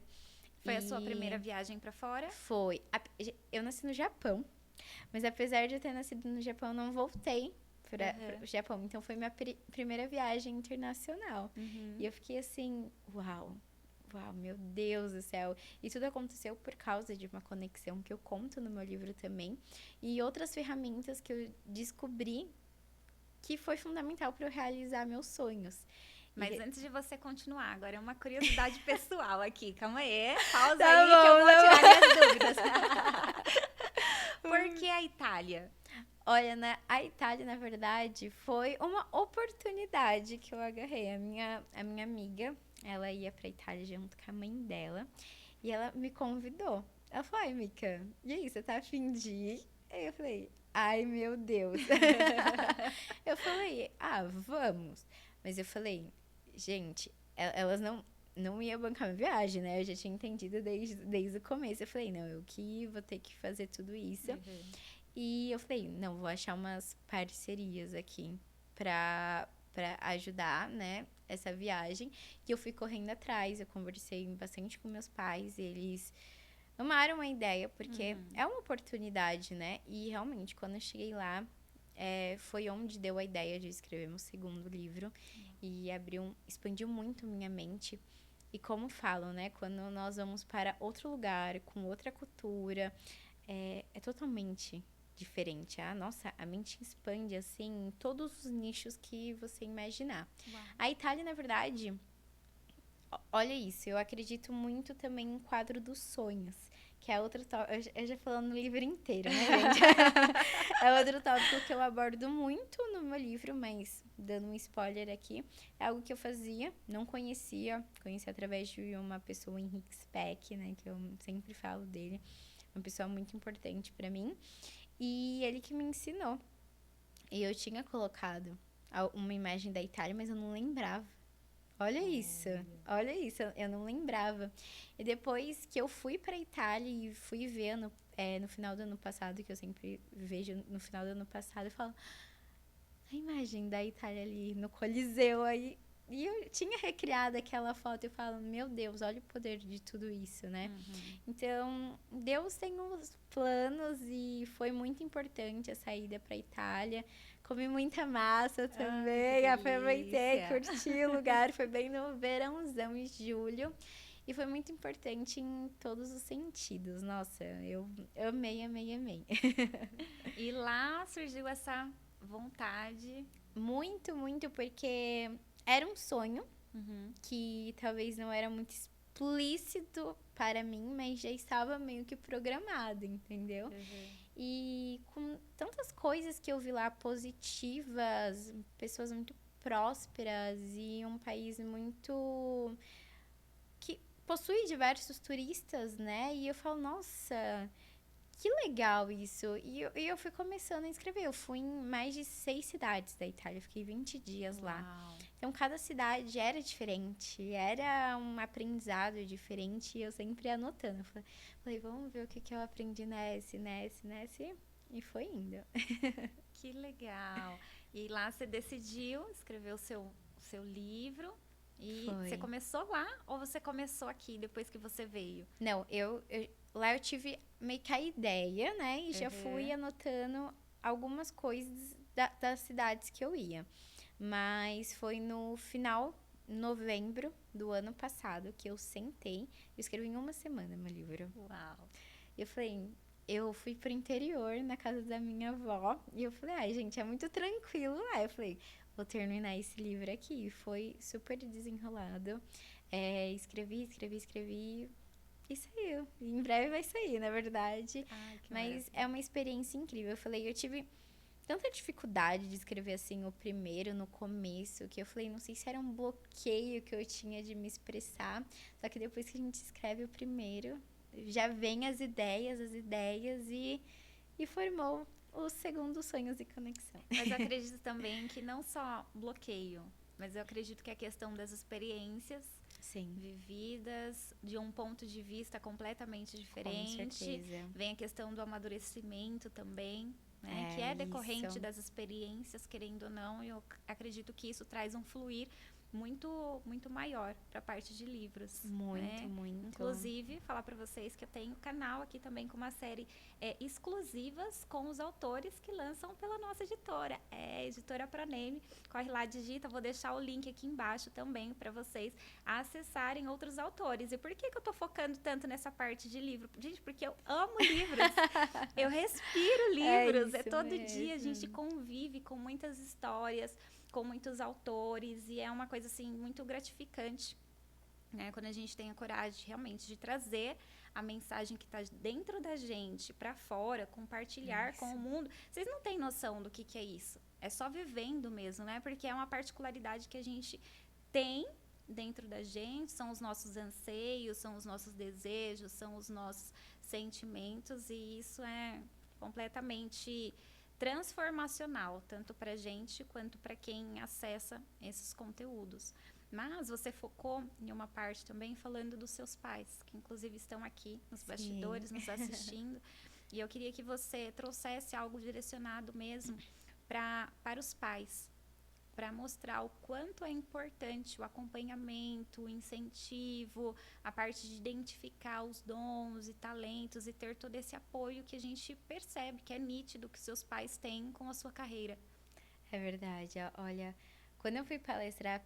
[SPEAKER 1] Foi a sua primeira viagem para fora?
[SPEAKER 2] Foi. Eu nasci no Japão, mas apesar de eu ter nascido no Japão, eu não voltei para o Japão. Então, foi minha primeira viagem internacional. E eu fiquei assim, uau, meu Deus do céu. E tudo aconteceu por causa de uma conexão que eu conto no meu livro também. E outras ferramentas que eu descobri que foi fundamental para eu realizar meus sonhos.
[SPEAKER 1] Mas antes de você continuar, agora é uma curiosidade pessoal aqui. Calma aí, pausa
[SPEAKER 2] Tá
[SPEAKER 1] aí
[SPEAKER 2] bom,
[SPEAKER 1] que eu vou
[SPEAKER 2] tá
[SPEAKER 1] tirar minhas dúvidas. Por que a Itália?
[SPEAKER 2] Olha, a Itália, na verdade, foi uma oportunidade que eu agarrei. A minha amiga, ela ia pra Itália junto com a mãe dela e ela me convidou. Ela falou, ai, Mica, e aí, você tá a fim de ir? Aí eu falei, ai, meu Deus. Eu falei, vamos. Mas eu falei, gente, elas não iam bancar minha viagem, né? Eu já tinha entendido desde o começo. Eu falei, não, eu que vou ter que fazer tudo isso. E eu falei, não, vou achar umas parcerias aqui pra ajudar, né, essa viagem. E eu fui correndo atrás, eu conversei bastante com meus pais, eles amaram a ideia, porque é uma oportunidade, né? E realmente, quando eu cheguei lá, foi onde deu a ideia de escrever meu segundo livro. E expandiu muito minha mente. E como falam, né? Quando nós vamos para outro lugar, com outra cultura, é totalmente diferente. A mente expande, assim, em todos os nichos que você imaginar.
[SPEAKER 1] Uau.
[SPEAKER 2] A Itália, na verdade, olha isso, eu acredito muito também em quadro dos sonhos, que é outro tópico, eu já falando no livro inteiro, né, gente? É outro tópico que eu abordo muito no meu livro, mas dando um spoiler aqui, é algo que eu fazia, não conheci através de uma pessoa, Henrique Speck, né, que eu sempre falo dele, uma pessoa muito importante pra mim, e ele que me ensinou. E eu tinha colocado uma imagem da Itália, mas eu não lembrava. Olha isso, eu não lembrava. E depois que eu fui pra Itália e fui ver no final do ano passado, que eu sempre vejo no final do ano passado, eu falo, a imagem da Itália ali no Coliseu, aí, e eu tinha recriado aquela foto e falo, meu Deus, olha o poder de tudo isso, né? Então, Deus tem uns planos e foi muito importante a saída pra Itália. Comi muita massa também, aproveitei, curti o lugar, foi bem no verãozão, em julho. E foi muito importante em todos os sentidos. Nossa, eu amei.
[SPEAKER 1] E lá surgiu essa vontade.
[SPEAKER 2] Muito, muito, porque era um sonho que talvez não era muito explícito para mim, mas já estava meio que programado, entendeu? E com tantas coisas que eu vi lá positivas, pessoas muito prósperas e um país muito que possui diversos turistas, né? E eu falo, nossa, que legal isso. E eu fui começando a escrever. Eu fui em mais de 6 cidades da Itália. Eu fiquei 20 dias lá. Então, cada cidade era diferente. Era um aprendizado diferente. E eu sempre anotando. Eu falei, vamos ver o que eu aprendi nesse. E foi indo.
[SPEAKER 1] Que legal. E lá você decidiu escrever o seu livro. E você começou lá ou você começou aqui depois que você veio?
[SPEAKER 2] Não, lá eu tive meio que a ideia, né? E já fui anotando algumas coisas das cidades que eu ia. Mas foi no final novembro do ano passado que eu sentei. Eu escrevi em uma semana meu livro.
[SPEAKER 1] Uau.
[SPEAKER 2] Eu falei, eu fui pro interior, na casa da minha avó, e eu falei, ai, gente, é muito tranquilo lá. Eu falei, vou terminar esse livro aqui. E foi super desenrolado. Escrevi, e saiu. E em breve vai sair, na verdade.
[SPEAKER 1] Ai, que
[SPEAKER 2] Mas
[SPEAKER 1] maravilha.
[SPEAKER 2] é uma experiência incrível. Eu falei, eu tive tanta dificuldade de escrever assim o primeiro, no começo, que eu falei, não sei se era um bloqueio que eu tinha de me expressar. Só que depois que a gente escreve o primeiro, já vem e formou o segundo, Sonhos e Conexão.
[SPEAKER 1] Mas eu acredito também que não só bloqueio, mas eu acredito que a questão das experiências
[SPEAKER 2] Sim,
[SPEAKER 1] vividas de um ponto de vista completamente
[SPEAKER 2] com
[SPEAKER 1] diferente.
[SPEAKER 2] certeza.
[SPEAKER 1] Vem a questão do amadurecimento também, né? Que é decorrente
[SPEAKER 2] Isso.
[SPEAKER 1] das experiências, querendo ou não. E eu acredito que isso traz um fluir muito maior para a parte de livros.
[SPEAKER 2] Muito,
[SPEAKER 1] né?
[SPEAKER 2] muito.
[SPEAKER 1] Inclusive, falar para vocês que eu tenho canal aqui também com uma série exclusivas com os autores que lançam pela nossa editora. Editora Proname. Corre lá, digita. Vou deixar o link aqui embaixo também para vocês acessarem outros autores. E por que eu tô focando tanto nessa parte de livro? Gente, porque eu amo livros. Eu respiro livros.
[SPEAKER 2] isso
[SPEAKER 1] Todo
[SPEAKER 2] mesmo.
[SPEAKER 1] dia a gente convive com muitas histórias, com muitos autores, e é uma coisa assim muito gratificante, né? Quando a gente tem a coragem realmente de trazer a mensagem que está dentro da gente para fora, compartilhar com o mundo. Vocês não têm noção do que é isso. É só vivendo mesmo, né? Porque é uma particularidade que a gente tem dentro da gente, são os nossos anseios, são os nossos desejos, são os nossos sentimentos, e isso é completamente transformacional, tanto para a gente quanto para quem acessa esses conteúdos. Mas você focou em uma parte também falando dos seus pais, que inclusive estão aqui nos bastidores, nos assistindo. E eu queria que você trouxesse algo direcionado mesmo para os pais, para mostrar o quanto é importante o acompanhamento, o incentivo, a parte de identificar os dons e talentos e ter todo esse apoio que a gente percebe, que é nítido que seus pais têm com a sua carreira.
[SPEAKER 2] É verdade. Olha, quando eu fui palestrar,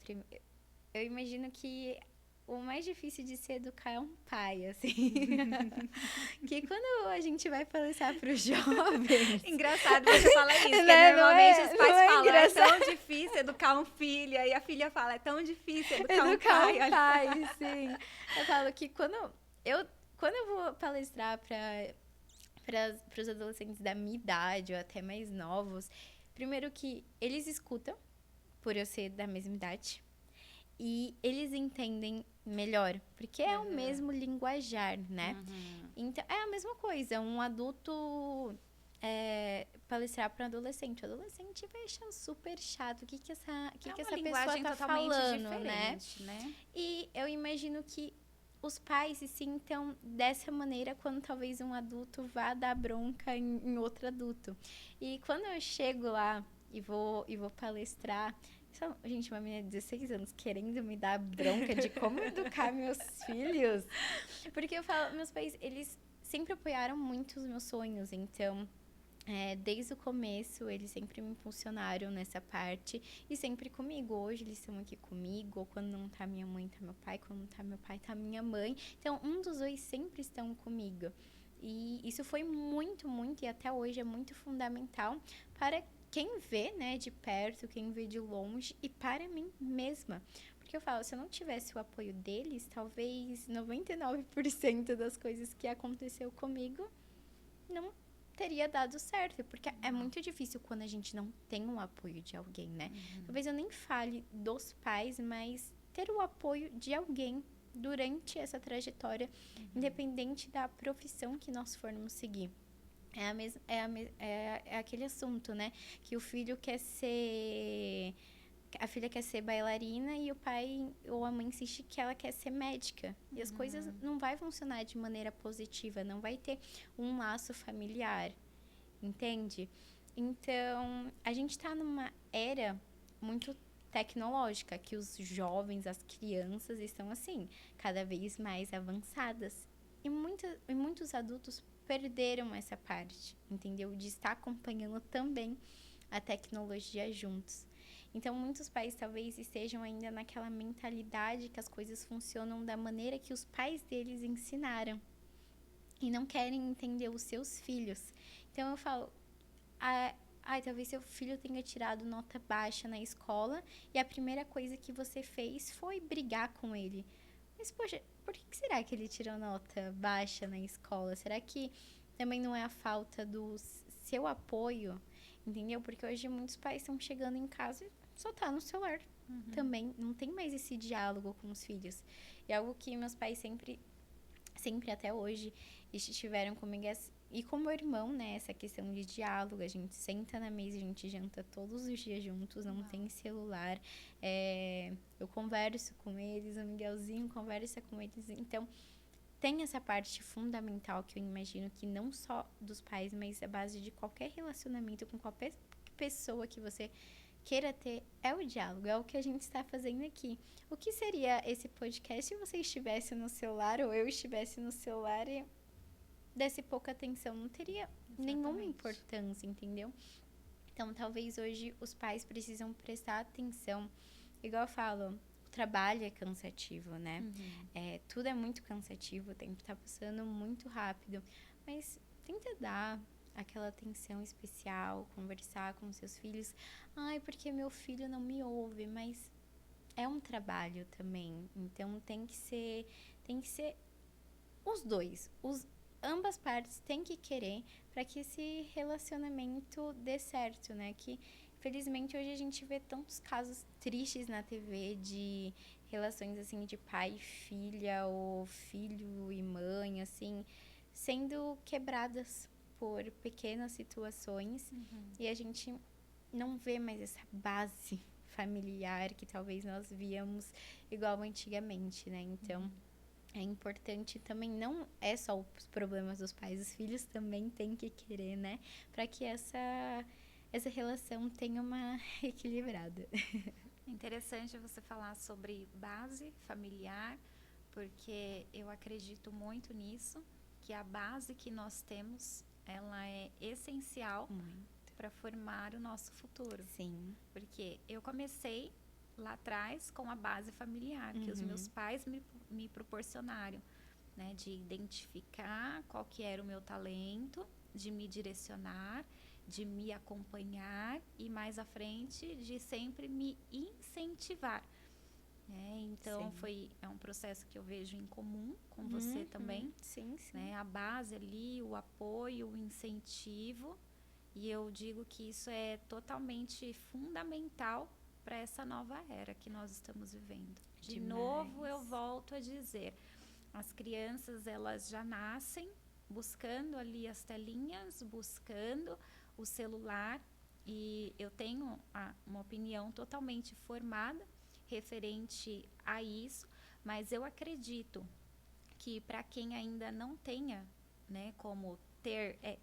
[SPEAKER 2] eu imagino que o mais difícil de se educar é um pai, assim. Que quando a gente vai palestrar para os jovens...
[SPEAKER 1] Engraçado você falar isso, porque
[SPEAKER 2] Né?
[SPEAKER 1] normalmente os pais falam,
[SPEAKER 2] engraçado.
[SPEAKER 1] é tão difícil educar um filho, e a filha fala, é tão difícil educar um
[SPEAKER 2] Educar
[SPEAKER 1] pai.
[SPEAKER 2] um
[SPEAKER 1] Olha.
[SPEAKER 2] pai, sim. Eu falo que quando eu vou palestrar para os adolescentes da minha idade ou até mais novos, primeiro que eles escutam, por eu ser da mesma idade, e eles entendem melhor, porque é o mesmo linguajar, né? Então, é a mesma coisa, um adulto palestrar para um adolescente. O adolescente vai achar super chato. O que essa pessoa
[SPEAKER 1] linguagem
[SPEAKER 2] tá
[SPEAKER 1] totalmente
[SPEAKER 2] falando, né?
[SPEAKER 1] diferente, né?
[SPEAKER 2] E eu imagino que os pais se sintam dessa maneira quando talvez um adulto vá dar bronca em outro adulto. E quando eu chego lá e vou palestrar, gente, uma menina de 16 anos querendo me dar bronca de como educar meus filhos. Porque eu falo, meus pais, eles sempre apoiaram muito os meus sonhos, então... desde o começo, eles sempre me impulsionaram nessa parte e sempre comigo. Hoje eles estão aqui comigo, ou quando não tá minha mãe, tá meu pai, quando não tá meu pai, tá minha mãe. Então, um dos dois sempre estão comigo. E isso foi muito, muito, e até hoje é muito fundamental para quem vê, né, de perto, quem vê de longe, e para mim mesma. Porque eu falo, se eu não tivesse o apoio deles, talvez 99% das coisas que aconteceu comigo não teria dado certo, porque é muito difícil quando a gente não tem o apoio de alguém, né? Talvez eu nem fale dos pais, mas ter o apoio de alguém durante essa trajetória, independente da profissão que nós formos seguir. É aquele assunto, né? Que o filho quer ser... A filha quer ser bailarina e o pai ou a mãe insiste que ela quer ser médica. E as coisas não vai funcionar de maneira positiva, não vai ter um laço familiar, entende? Então, a gente tá numa era muito tecnológica, que os jovens, as crianças estão assim, cada vez mais avançadas. E muitos adultos perderam essa parte, entendeu? De estar acompanhando também a tecnologia juntos. Então, muitos pais talvez estejam ainda naquela mentalidade que as coisas funcionam da maneira que os pais deles ensinaram e não querem entender os seus filhos. Então, eu falo, talvez seu filho tenha tirado nota baixa na escola e a primeira coisa que você fez foi brigar com ele. Mas, poxa, por que será que ele tirou nota baixa na escola? Será que também não é a falta do seu apoio? Entendeu? Porque hoje muitos pais estão chegando em casa e só tá no celular. Também não tem mais esse diálogo com os filhos. E algo que meus pais sempre até hoje estiveram comigo e com meu irmão, né? Essa questão de diálogo, a gente senta na mesa, a gente janta todos os dias juntos, não tem celular. Eu converso com eles, o Miguelzinho conversa com eles. Então, tem essa parte fundamental que eu imagino que não só dos pais, mas a base de qualquer relacionamento com qualquer pessoa que você queira ter é o diálogo, é o que a gente está fazendo aqui. O que seria esse podcast se você estivesse no celular ou eu estivesse no celular e desse pouca atenção? Não teria nenhuma importância, entendeu? Então, talvez hoje os pais precisam prestar atenção. Igual eu falo, o trabalho é cansativo, né? Tudo é muito cansativo, o tempo tá passando muito rápido. Mas tenta dar aquela atenção especial, conversar com seus filhos. Porque meu filho não me ouve, mas é um trabalho também. Então tem que ser os dois. Ambas partes têm que querer para que esse relacionamento dê certo, né? Que infelizmente hoje a gente vê tantos casos tristes na TV de relações assim de pai e filha ou filho e mãe, assim, sendo quebradas por pequenas situações e a gente não vê mais essa base familiar que talvez nós víamos igual antigamente, né? Então, é importante também, não é só os problemas dos pais, os filhos também têm que querer, né? Para que essa relação tenha uma equilibrada.
[SPEAKER 1] Interessante você falar sobre base familiar, porque eu acredito muito nisso, que a base que nós temos, ela é essencial para formar o nosso futuro.
[SPEAKER 2] Sim.
[SPEAKER 1] Porque eu comecei lá atrás com a base familiar, que os meus pais me proporcionaram, né? De identificar qual que era o meu talento, de me direcionar, de me acompanhar e mais à frente de sempre me incentivar. Então é um processo que eu vejo em comum com você também.
[SPEAKER 2] Sim.
[SPEAKER 1] Né? A base ali, o apoio, o incentivo. E eu digo que isso é totalmente fundamental para essa nova era que nós estamos vivendo. De novo, eu volto a dizer, as crianças elas já nascem buscando ali as telinhas, buscando o celular, e eu tenho uma opinião totalmente formada referente a isso, mas eu acredito que para quem ainda não tenha, né, como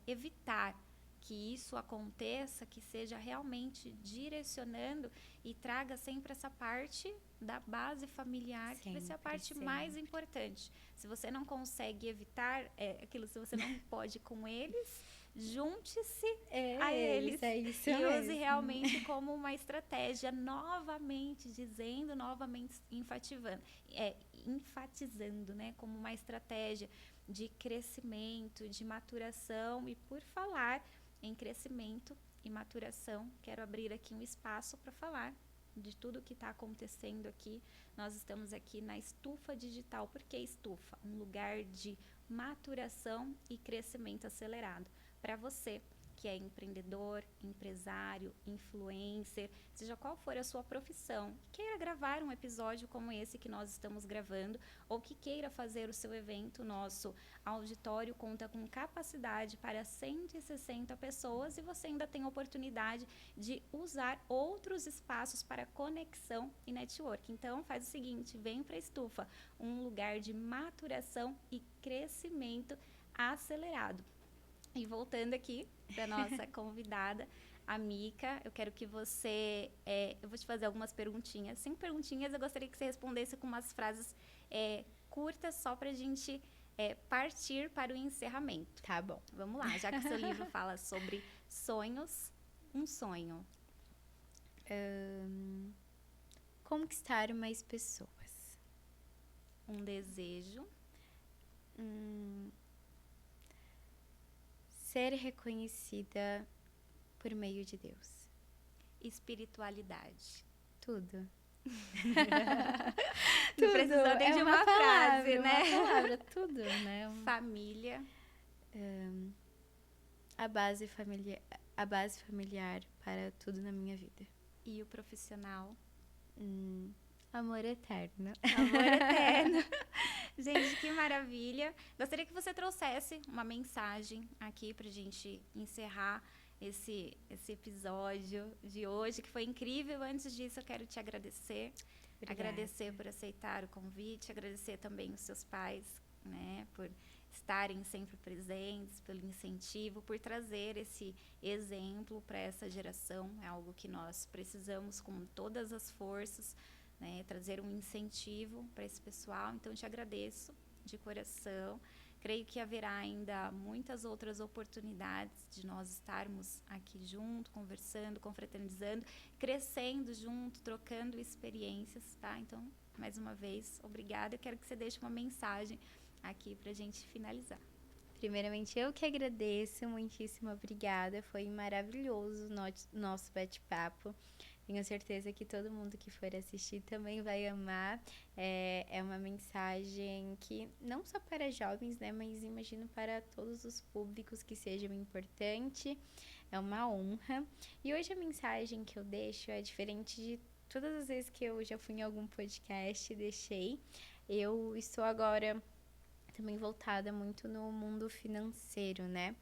[SPEAKER 1] evitar que isso aconteça, que seja realmente direcionando e traga sempre essa parte da base familiar, que vai ser a parte mais importante. Se você não consegue evitar aquilo, se você não pode com eles, junte-se a eles e use realmente como uma estratégia, novamente dizendo, novamente enfatizando, né, como uma estratégia de crescimento, de maturação. E por falar em crescimento e maturação, quero abrir aqui um espaço para falar de tudo que está acontecendo aqui. Nós estamos aqui na Estufa Digital. Por que Estufa? Um lugar de maturação e crescimento acelerado para você que é empreendedor, empresário, influencer, seja qual for a sua profissão, queira gravar um episódio como esse que nós estamos gravando, ou que queira fazer o seu evento. Nosso auditório conta com capacidade para 160 pessoas e você ainda tem a oportunidade de usar outros espaços para conexão e network. Então, faz o seguinte, vem para a Estufa, um lugar de maturação e crescimento acelerado. E voltando aqui para nossa convidada, a Mica, eu quero que você... eu vou te fazer algumas perguntinhas. 5 perguntinhas, eu gostaria que você respondesse com umas frases curtas, só para a gente partir para o encerramento.
[SPEAKER 2] Tá bom.
[SPEAKER 1] Vamos lá, já que o seu livro fala sobre sonhos, um sonho.
[SPEAKER 2] Conquistar mais pessoas.
[SPEAKER 1] Um desejo.
[SPEAKER 2] Ser reconhecida por meio de Deus.
[SPEAKER 1] Espiritualidade.
[SPEAKER 2] Tudo.
[SPEAKER 1] Não precisou nem de uma frase, né?
[SPEAKER 2] Uma palavra, tudo, né?
[SPEAKER 1] Família.
[SPEAKER 2] A base familiar para tudo na minha vida.
[SPEAKER 1] E o profissional.
[SPEAKER 2] Amor eterno.
[SPEAKER 1] Amor eterno. Gente, que maravilha. Gostaria que você trouxesse uma mensagem aqui pra gente encerrar esse episódio de hoje, que foi incrível. Antes disso, eu quero te agradecer.
[SPEAKER 2] Obrigada.
[SPEAKER 1] Agradecer por aceitar o convite, agradecer também os seus pais, né, por estarem sempre presentes, pelo incentivo, por trazer esse exemplo para essa geração. É algo que nós precisamos com todas as forças, né, trazer um incentivo para esse pessoal. Então, te agradeço de coração. Creio que haverá ainda muitas outras oportunidades de nós estarmos aqui junto, conversando, confraternizando, crescendo junto, trocando experiências, tá? Então, mais uma vez, obrigada. Eu quero que você deixe uma mensagem aqui para a gente finalizar.
[SPEAKER 2] Primeiramente, eu que agradeço, muitíssimo obrigada. Foi maravilhoso o nosso bate-papo. Tenho certeza que todo mundo que for assistir também vai amar. É uma mensagem que não só para jovens, né, mas imagino para todos os públicos que sejam importante. É uma honra. E hoje a mensagem que eu deixo é diferente de todas as vezes que eu já fui em algum podcast, deixei. Eu estou agora também voltada muito no mundo financeiro, né?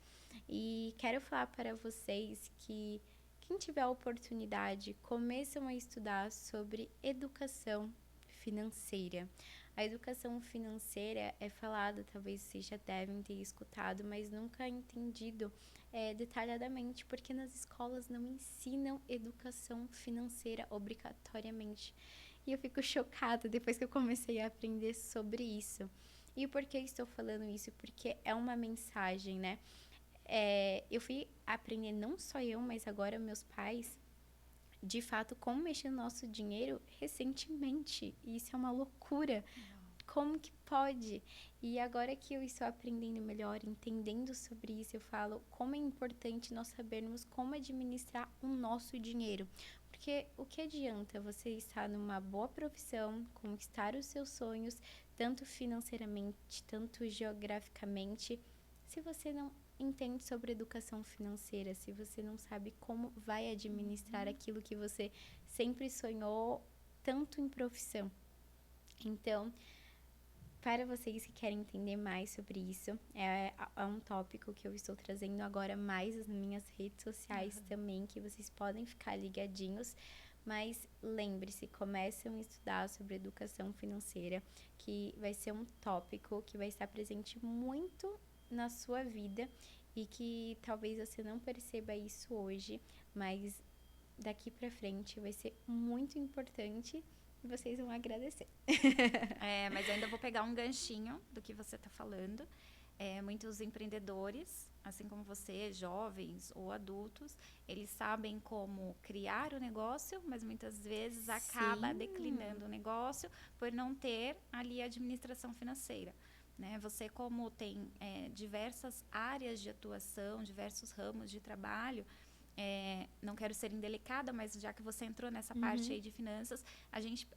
[SPEAKER 2] E quero falar para vocês que quem tiver a oportunidade, começam a estudar sobre educação financeira. A educação financeira é falada, talvez vocês já devem ter escutado, mas nunca entendido detalhadamente, porque nas escolas não ensinam educação financeira obrigatoriamente. E eu fico chocada depois que eu comecei a aprender sobre isso. E por que estou falando isso? Porque é uma mensagem, né? Eu fui aprender, não só eu, mas agora meus pais, de fato, como mexer no nosso dinheiro recentemente. E isso é uma loucura. Como que pode? E agora que eu estou aprendendo melhor, entendendo sobre isso, eu falo como é importante nós sabermos como administrar o nosso dinheiro. Porque o que adianta você estar numa boa profissão, conquistar os seus sonhos, tanto financeiramente, tanto geograficamente, se você não entende sobre educação financeira, se você não sabe como vai administrar aquilo que você sempre sonhou, tanto em profissão. Então, para vocês que querem entender mais sobre isso, é um tópico que eu estou trazendo agora mais nas minhas redes sociais também, que vocês podem ficar ligadinhos. Mas lembre-se, comecem a estudar sobre educação financeira, que vai ser um tópico que vai estar presente muito na sua vida e que talvez você não perceba isso hoje, mas daqui pra frente vai ser muito importante e vocês vão agradecer.
[SPEAKER 1] Mas eu ainda vou pegar um ganchinho do que você está falando. Muitos empreendedores, assim como você, jovens ou adultos, eles sabem como criar o negócio, mas muitas vezes acaba declinando o negócio por não ter ali a administração financeira. Né? Você, como tem diversas áreas de atuação, diversos ramos de trabalho, não quero ser indelicada, mas já que você entrou nessa parte aí de finanças, a gente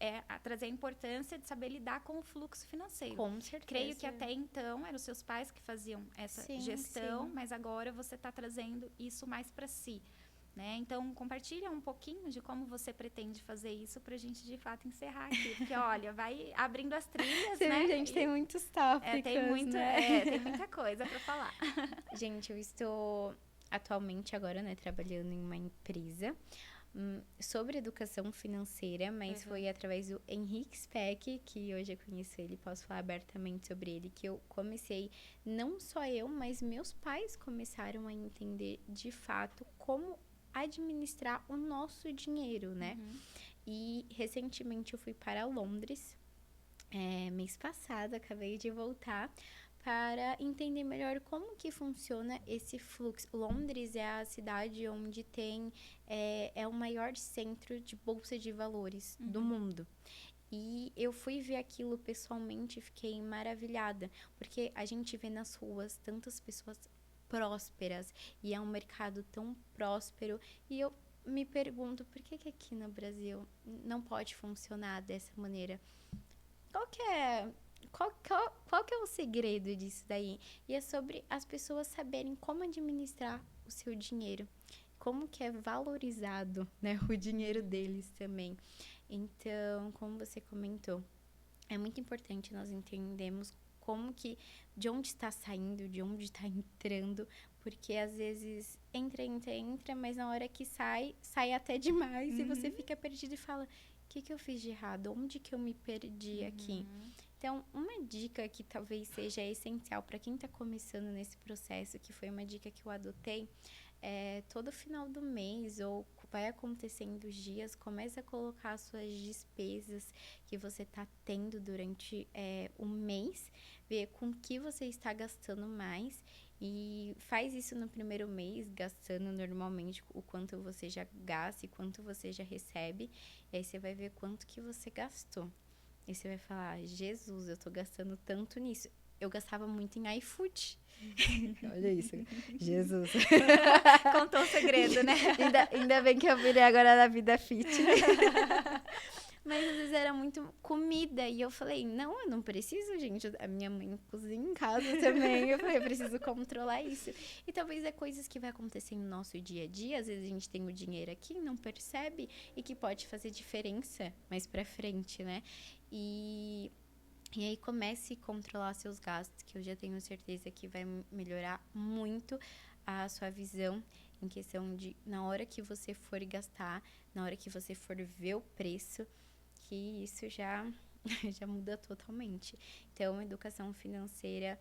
[SPEAKER 1] trazer a importância de saber lidar com o fluxo financeiro.
[SPEAKER 2] Com certeza.
[SPEAKER 1] Creio que até então eram os seus pais que faziam essa gestão, mas agora você está trazendo isso mais para si. Né? Então, compartilha um pouquinho de como você pretende fazer isso pra gente, de fato, encerrar aqui. Porque, olha, vai abrindo as trilhas, né?
[SPEAKER 2] Gente, tem muitos tópicos,
[SPEAKER 1] tem muita coisa pra falar.
[SPEAKER 2] Gente, eu estou atualmente agora, né, trabalhando em uma empresa sobre educação financeira, mas foi através do Henrique Speck, que hoje eu conheço ele, posso falar abertamente sobre ele, que eu comecei, não só eu, mas meus pais começaram a entender de fato como administrar o nosso dinheiro, né? E recentemente eu fui para Londres, mês passado, acabei de voltar, para entender melhor como que funciona esse fluxo. Londres é a cidade onde é o maior centro de bolsa de valores do mundo. E eu fui ver aquilo pessoalmente e fiquei maravilhada, porque a gente vê nas ruas tantas pessoas prósperas e é um mercado tão próspero, e eu me pergunto por que aqui no Brasil não pode funcionar dessa maneira? Qual que é qual que é o segredo disso daí? E é sobre as pessoas saberem como administrar o seu dinheiro, como que é valorizado, né, o dinheiro deles também. Então, como você comentou, é muito importante nós entendermos de onde está saindo, de onde está entrando, porque às vezes entra, mas na hora que sai até demais e você fica perdido e fala, o que eu fiz de errado? Onde que eu me perdi aqui? Então, uma dica que talvez seja essencial para quem está começando nesse processo, que foi uma dica que eu adotei, todo final do mês ou vai acontecendo os dias, começa a colocar as suas despesas que você está tendo durante o mês, ver com que você está gastando mais e faz isso no primeiro mês, gastando normalmente o quanto você já gasta e quanto você já recebe, e aí você vai ver quanto que você gastou. E você vai falar, Jesus, eu tô gastando tanto nisso. Eu gastava muito em iFood. Olha isso, Jesus.
[SPEAKER 1] Contou o segredo, né?
[SPEAKER 2] Ainda bem que eu virei agora na vida fit. Mas às vezes era muito comida. E eu falei, não, eu não preciso, gente. A minha mãe cozinha em casa também. Eu falei, eu preciso controlar isso. E talvez é coisas que vai acontecer no nosso dia a dia. Às vezes a gente tem o dinheiro aqui e não percebe. E que pode fazer diferença mais pra frente, né? E aí comece a controlar seus gastos, que eu já tenho certeza que vai melhorar muito a sua visão em questão de, na hora que você for gastar, na hora que você for ver o preço, que isso já muda totalmente. Então, educação financeira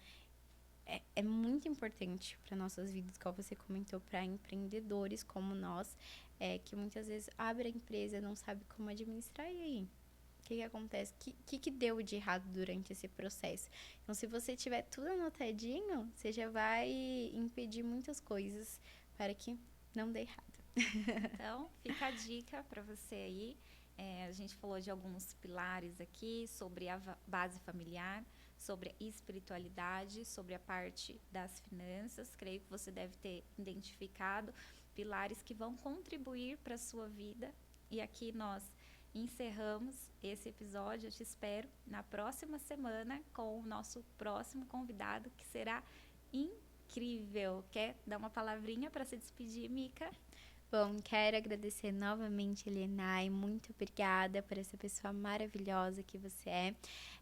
[SPEAKER 2] é muito importante para nossas vidas, como você comentou, para empreendedores como nós, que muitas vezes abre a empresa, não sabe como administrar, e aí? O que acontece? O que deu de errado durante esse processo? Então, se você tiver tudo anotadinho, você já vai impedir muitas coisas para que não dê errado.
[SPEAKER 1] Então, fica a dica para você aí. A gente falou de alguns pilares aqui, sobre a base familiar, sobre a espiritualidade, sobre a parte das finanças. Creio que você deve ter identificado pilares que vão contribuir para a sua vida. E aqui nós encerramos esse episódio. Eu te espero na próxima semana com o nosso próximo convidado, que será incrível. Quer dar uma palavrinha para se despedir, Mica?
[SPEAKER 2] Bom, quero agradecer novamente, Elienay. Muito obrigada por essa pessoa maravilhosa que você é.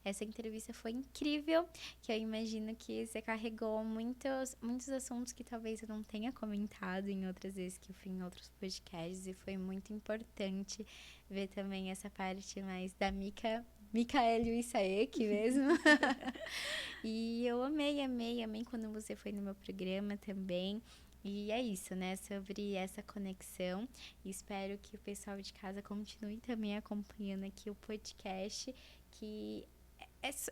[SPEAKER 2] Essa entrevista foi incrível, que eu imagino que você carregou muitos assuntos que talvez eu não tenha comentado em outras vezes que eu fui em outros podcasts, e foi muito importante ver também essa parte mais da Micaele Issaek mesmo. E eu amei quando você foi no meu programa também. E é isso, né? Sobre essa conexão. Espero que o pessoal de casa continue também acompanhando aqui o podcast, que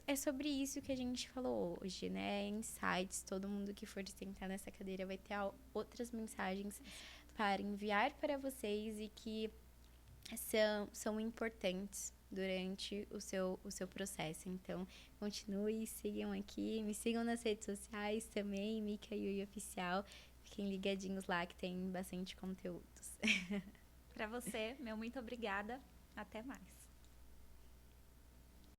[SPEAKER 2] é sobre isso que a gente falou hoje, né? Insights. Todo mundo que for sentar nessa cadeira vai ter outras mensagens para enviar para vocês e que são importantes durante o seu processo. Então, continue, sigam aqui, me sigam nas redes sociais também, Mica Yui Oficial. Fiquem ligadinhos lá que tem bastante conteúdos.
[SPEAKER 1] Para você, meu muito obrigada. Até mais.